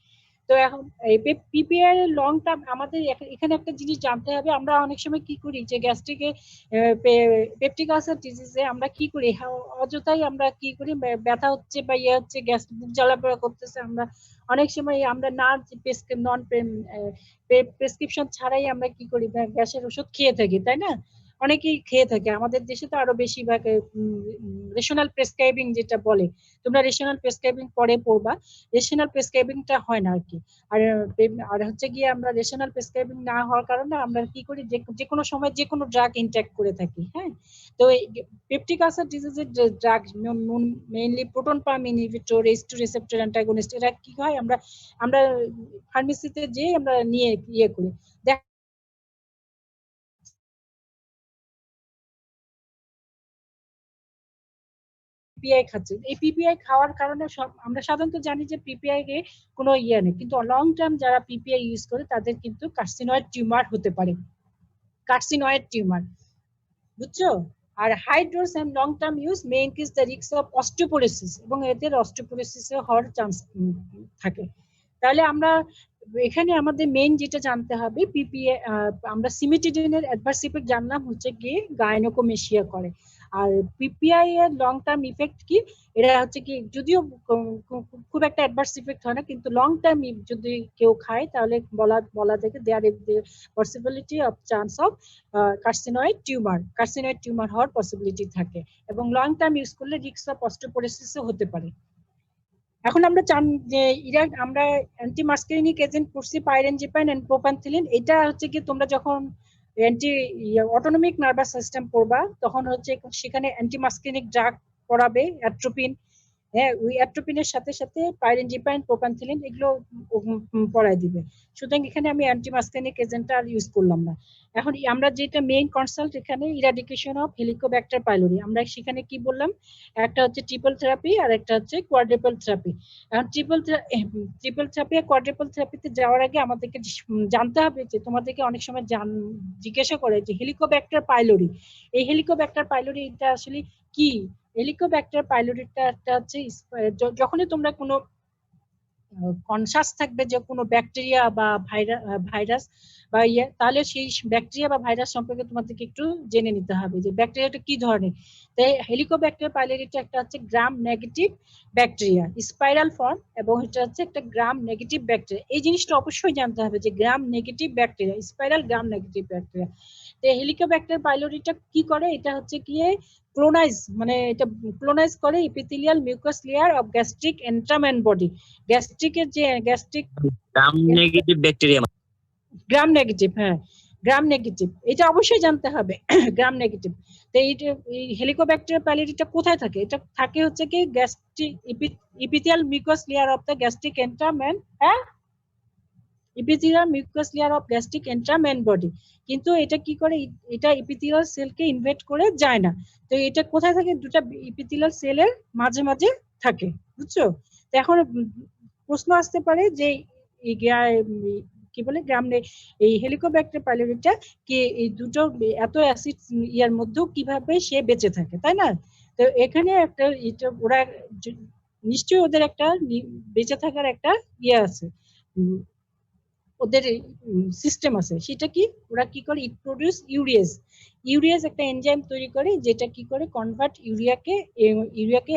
তো এখন এই পিপিআই এর লং টার্ম আমাদের এখানে একটা জিনিস জানতে হবে। আমরা অনেক সময় কি করি যে গ্যাস্ট্রিকে পেপটিক আলসার ডিজিজে আমরা কি করি, অযথাই আমরা কি করি, ব্যথা হচ্ছে বা হচ্ছে, গ্যাস বুক জ্বালাপোড়া করতেছে, আমরা অনেক সময় আমরা না নন প্রেসক্রিপশন ছাড়াই আমরা কি করি, গ্যাসের ওষুধ খেয়ে থাকি, তাই না? অনেকেই খেয়ে থাকে, আমাদের দেশে তো আরো বেশিরভাগ রেশনাল প্রেসক্রাইবিং যেটা বলে, তোমরা রেশনাল প্রেসক্রাইবিং পরে পড়বা, রেশনাল প্রেসক্রাইবিংটা হয় না আর কি। আর হচ্ছে গিয়ে আমরা রেশনাল প্রেসক্রাইবিং না হওয়ার কারণে আমরা কি করি, যে কোনো সময় যে কোনো ড্রাগ ইনটেক করে থাকি। হ্যাঁ, তো পেপটিক আলসার ডিজিজের drug mainly proton pump inhibitor, H2 receptor antagonist, এরা কি হয়, আমরা ফার্মেসিতে যে আমরা নিয়ে করি। পিপিআই খাচ্ছে, এই পিপিআই খাওয়ার কারণে আমরা সাধারণত জানি যে পিপিআই কে কোনো নেই, কিন্তু লং টার্ম যারা পিপিআই ইউজ করে তাদের কিন্তু কার্সিনয়েড টিউমার হতে পারে, কার্সিনয়েড টিউমার, বুঝছো? আর high dose and long term use may increase the risk of osteoporosis, এবং এদের অস্টিওপোরোসিস হওয়ার চান্স থাকে। তাহলে আমরা এখানে আমাদের মেইন যেটা জানতে হবে, পিপিআই আমরা সিমিটিডিনের অ্যাডভার্স ইফেক্ট জানলাম হচ্ছে কি গাইনোকোমেশিয়া করে, আর পিপিআই এর লং টার্ম ইফেক্ট কি, এরা হচ্ছে কি যদিও খুব একটা অ্যাডভার্স ইফেক্ট হয় না, কিন্তু লং টার্ম যদি কেউ খায় তাহলে বলা থেকে there possibility of chance of carcinoid tumour হওয়ার পসিবিলিটি থাকে, এবং লং টার্ম ইউজ করলে রিস্ক অফ অস্টিওপোরোসিসও হতে পারে। এখন আমরা যে আমরা অ্যান্টি মাস্কারিনিক এজেন্ট পড়ছি পাইরেনজিপাইন এন্ড প্রোপানথিলিন। এটা হচ্ছে কি তোমরা যখন অ্যান্টি অটোনমিক নার্ভাস সিস্টেম পড়বা তখন হচ্ছে সেখানে অ্যান্টি মাস্কারিনিক ড্রাগ পড়াবে, অ্যাট্রোপিন। হ্যাঁ, ওই অ্যাট্রোপিনের সাথে সাথে পাইরেনজিপাইন, প্রোপানথিলিন এগুলো পড়ায় দিবে। সুতরাং এখানে আমি অ্যান্টি মাস্কারিনিক এজেন্টটা আর ইউজ করলাম না। এখন আমরা যেটা মেইন কনসাল্ট এখানে ইরাডিকেশন অফ হেলিকোব্যাক্টার পাইলোরি, আমরা সেখানে কি বললাম, একটা হচ্ছে ট্রিপল থেরাপি আর একটা হচ্ছে কোয়াড্রুপল থেরাপি। এখন ট্রিপল থেরাপি আর কোয়াড্রুপল থেরাপিতে যাওয়ার আগে আমাদেরকে জানতে হবে যে তোমাদেরকে অনেক সময় জিজ্ঞাসা করে যে হেলিকোব্যাক্টার পাইলোরি, এই হেলিকোব্যাক্টার পাইলোরি এটা আসলে কি? হেলিকোব্যাক্টার পাইলোরিটা হচ্ছে যখনই তোমরা কোনো কনসাস থাকবে যে কোনো ব্যাকটেরিয়া বা ভাইরাস বা তাহলে সেই ব্যাকটেরিয়া বা ভাইরাস সম্পর্কে তোমাদেরকে একটু জেনে নিতে হবে যে ব্যাকটেরিয়াটা কি ধরনের। তাই হেলিকোব্যাক্টেরিয়া পাইলোরিটা একটা হচ্ছে গ্রাম নেগেটিভ ব্যাকটেরিয়া, স্পাইরাল ফর্ম, এবং এটা হচ্ছে একটা গ্রাম নেগেটিভ ব্যাকটেরিয়া। এই জিনিসটা অবশ্যই জানতে হবে যে গ্রাম নেগেটিভ ব্যাকটেরিয়া, স্পাইরাল গ্রাম নেগেটিভ ব্যাকটেরিয়া। তো হেলিকোব্যাক্টেরিয়া পাইলোরিটা কি করে, এটা হচ্ছে গিয়ে ক্লোনাইজ, মানে এটা ক্লোনাইজ করে epithelial mucus layer of gastric antrum body. গ্যাস্ট্রিকের যে gastric gram negative bacteria. Gram negative, হ্যাঁ গ্রাম নেগেটিভ, এটা অবশ্যই জানতে হবে গ্রাম নেগেটিভ। তো এই হেলিকোব্যাক্টেরিয়া পাইলোরিটা কোথায় থাকে, এটা থাকে হচ্ছে কি gastric epithelial mucus layer of the gastric antrum হ্যাঁ epithelial mucus layer of gastric antrum body. কিন্তু এটা কি করে, এটা ইপিথেলিয়াল সেলকে ইনভেড করে যায় না। তো এটা কোথায় থাকে, দুটো ইপিথেলিয়াল সেলের মাঝে মাঝে থাকে, বুঝছো? তো এখন প্রশ্ন আসতে পারে যে কি বলে এই হেলিকোব্যাক্টেরিয়া পাইলোরিটা কি এই দুটো এত অ্যাসিড ইয়ার মধ্যেও কিভাবে সে বেঁচে থাকে, তাই না? তো এখানে একটা ওরা নিশ্চয়ই ওদের একটা বেঁচে থাকার একটা ইয়ে আছে, ওদের সিস্টেম আছে। সেটা কি, ওরা কি করে, ইট প্রোডিউস ইউরিয়াস একটা এনজাইম তৈরি করে, যেটা কি করে কনভার্ট ইউরিয়াকে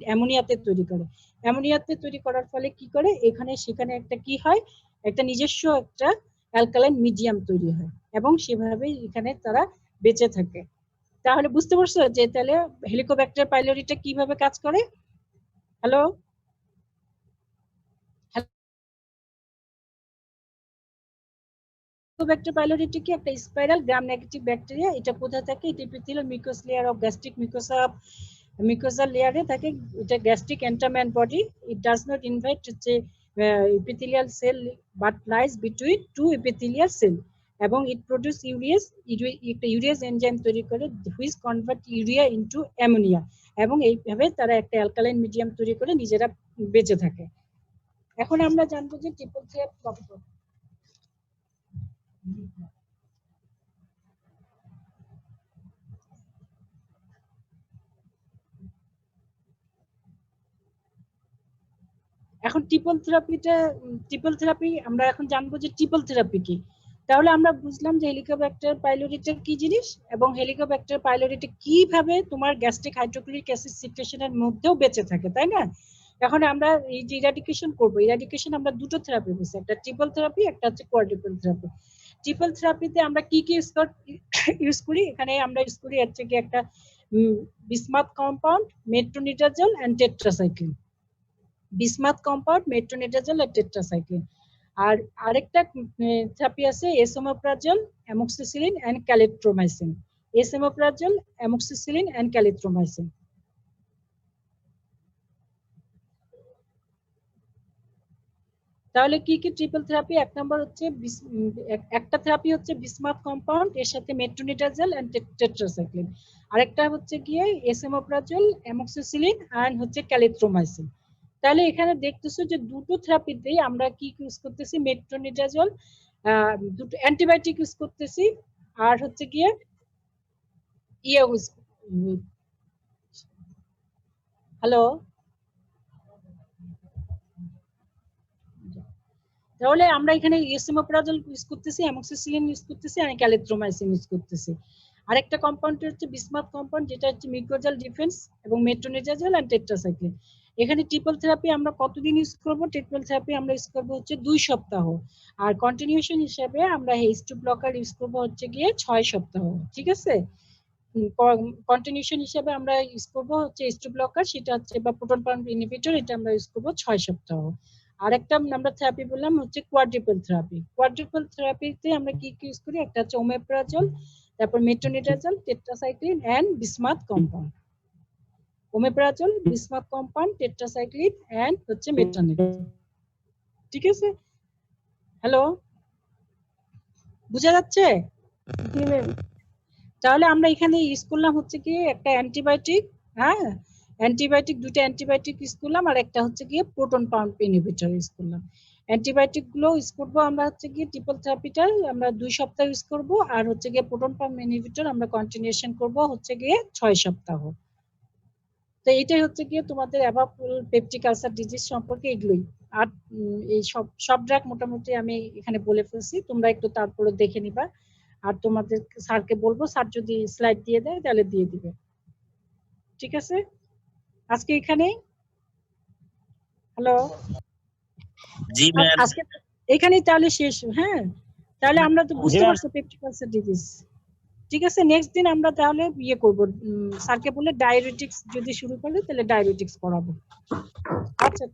অ্যামোনিয়াতে তৈরি করে। অ্যামোনিয়াতে তৈরি করার ফলে কি করে, এখানে সেখানে একটা কি হয়, একটা নিজস্ব একটা অ্যালকালাইন মিডিয়াম তৈরি হয়, এবং সেভাবে এখানে তারা বেঁচে থাকে। তাহলে বুঝতে পারছো যে তাহলে হেলিকোব্যাক্টেরিয়া পাইলোরিটা কিভাবে কাজ করে। হ্যালো, হেলিকোব্যাক্টেরিয়া পাইলোরিটি কি একটা স্পাইরাল গ্রাম নেগেটিভ ব্যাকটেরিয়া। এটা কোথায় থাকে, এটা epithelial mucus layer of gastric mucosa লেয়ারে থাকে। এটা gastric antrum body. It does not invade হচ্ছে epithelial cell but lies between two epithelial cell, এবং ইট প্রোডিউস ইউরিয়াস এনজাইম তৈরি করে which convert urea into ammonia, এবং এইভাবে তারা একটা অ্যালকালাইন মিডিয়াম তৈরি করে নিজেরা বেঁচে থাকে। এখন আমরা জানবো যে ট্রিপল থ্রেট কখন। এখন ট্রিপল থেরাপি আমরা এখন জানবো যে ট্রিপল থেরাপি কি। তাহলে আমরা বুঝলাম যে হেলিকোব্যাক্টের পাইলোরিটা কি জিনিস, এবং হেলিকোব্যাক্টের পাইলোরিটা কিভাবে তোমার গ্যাস্ট্রিক হাইড্রোক্লোরিক অ্যাসিড সিক্রেশনের মধ্যেও বেঁচে থাকে, তাই না? এখন আমরা এই যে ইরাডিকেশন করবো, ইরাডিকেশন আমরা দুটো থেরাপি বুঝছি, একটা ট্রিপল থেরাপি, একটা হচ্ছে কোয়াড্রুপল থেরাপি। ট্রিপল থেরাপিতে আমরা কি কি ইউজ করি, এখানে আমরা ইউজ করি হচ্ছে কি একটা bismuth compound, metronidazole and tetracycline. Bismuth compound, metronidazole আর টেট্রাসাইক্লিন। আর আরেকটা থেরাপি আছে esomeprazole, amoxicillin and clarithromycin. Esomeprazole, amoxicillin and clarithromycin. তাহলে কি কি ট্রিপল থেরাপি, এক নম্বর হচ্ছে একটা থেরাপি হচ্ছে বিসমাথ কম্পাউন্ড, এর সাথে মেট্রোনিডাজল এন্ড টেট্রাসাইক্লিন। আরেকটা হচ্ছে গিয়ে এসোমেপ্রাজল, অ্যামোক্সিসিলিন এন্ড হচ্ছে ক্যালিথ্রোমাইসিন। তাহলে এখানে দেখতেছো যে দুটো থেরাপিতেই আমরা কি ইউজ করতেছি, মেট্রোনিডাজল, দুটো অ্যান্টিবায়োটিক ইউজ করতেছি, আর হচ্ছে গিয়ে হ্যালো, তাহলে আমরা এখানে এসোমেপ্রাজল ইউজ করতেছি, অ্যামোক্সিসিলিন ইউজ করতেছি, আর ক্যালিথ্রোমাইসিন ইউজ করতেছি। আরেকটা কম্পাউন্ড হচ্ছে বিসমাথ কম্পাউন্ড, যেটা হচ্ছে মিউকোজাল ডিফেন্স, এবং মেট্রোনিডাজল এন্ড টেট্রাসাইক্লিন। এখানে ট্রিপল থেরাপি আমরা কতদিন ইউজ করব, ট্রিপল থেরাপি আমরা ইউজ করব হচ্ছে 2 সপ্তাহ, আর কন্টিনিউশন হিসেবে আমরা H2 ব্লকার ইউজ করব হচ্ছে গিয়ে 6 সপ্তাহ, ঠিক আছে? কন্টিনিউশন হিসেবে আমরা ইউজ করব হচ্ছে H2 ব্লকার, সেটা হচ্ছে বা প্রোটন পাম্প ইনহিবিটর, এটা আমরা ইউজ করব 6 সপ্তাহ। আরেকটা আমরা থেরাপি বললাম হচ্ছে কোয়াড্রুপল থেরাপি। কোয়াড্রুপল থেরাপিতে আমরা কি কি ইউজ করি, একটা হচ্ছে ওমেপ্রাজল, তারপর metronidazole, tetracycline and bismuth compound. Omeprazole, bismuth compound, tetracycline and হচ্ছে মেট্রোনিডাজল, ঠিক আছে? হ্যালো, বুঝা যাচ্ছে? জি ম্যাম। তাহলে আমরা এখানে ইউজ করলাম হচ্ছে কি একটা অ্যান্টিবায়োটিক, হ্যাঁ দুটো অ্যান্টিবায়োটিক ইউজ করলাম, আর একটা হচ্ছে গিয়ে প্রোটন পাম্প ইনহিবিটর ইউজ করলাম। অ্যান্টিবায়োটিক গুলো ইউজ করবো আমরা হচ্ছে গিয়ে ট্রিপল থেরাপিটা আমরা 2 সপ্তাহ ইউজ করব, আর হচ্ছে গিয়ে প্রোটন পাম্প ইনহিবিটর আমরা কন্টিনিউশন করব হচ্ছে গিয়ে 6 সপ্তাহ। তো এইটাই হচ্ছে গিয়ে তোমাদের অ্যাভাব পেপটিক আলসার ডিজিজ সম্পর্কে এগুলোই। আর এই সব ড্রাগ মোটামুটি আমি এখানে বলে ফেলছি, তোমরা একটু তারপরে দেখে নিবা। আর তোমাদের স্যারকে বলবো, স্যার যদি স্লাইড দিয়ে দেয় তাহলে দিয়ে দিবে। ঠিক আছে, আজকে এখানেই। হ্যালো, জি ম্যাম। আজকে এখানেই তাহলে শেষ। হ্যাঁ, তাহলে আমরা তো বুঝতে পারছি পেপটিক আলসার ডিজিজ। ঠিক আছে, নেক্সট দিন আমরা তাহলে ইয়ে করবো, স্যারকে বলে ডায়াবেটিক্স যদি শুরু করলে তাহলে ডায়াবেটিক্স করাবো। আচ্ছা।